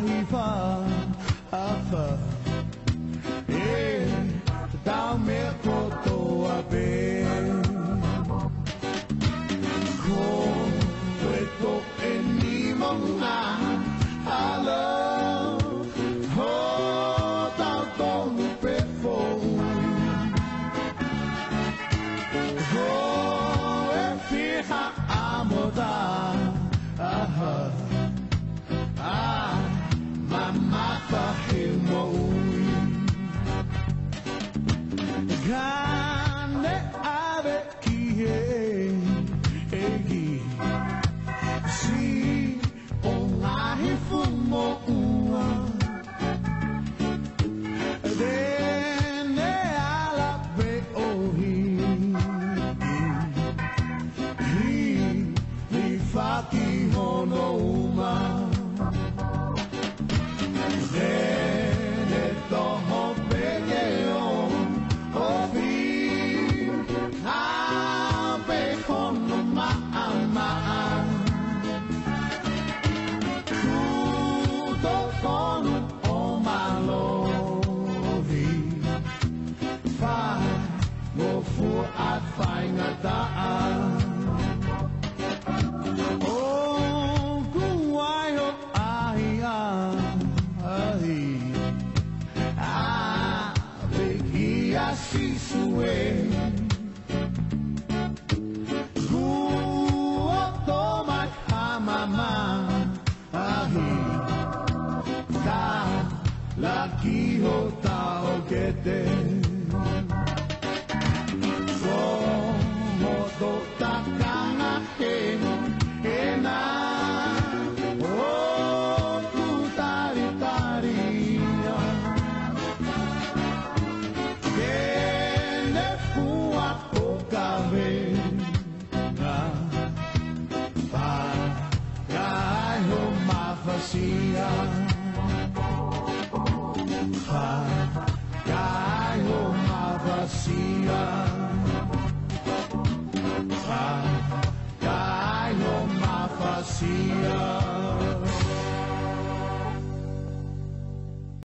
fa afa e da me koto abe ko to eni mona ala ho ta ton pefo ho e fiha amoda aha mama fahimoui gane ave kihe egi si ongahi fumo ua dene ala be ohi hi faki hono uma I'd find a oh, kuwayo begi asisue guoto mai hamama da laki hota ogete Sia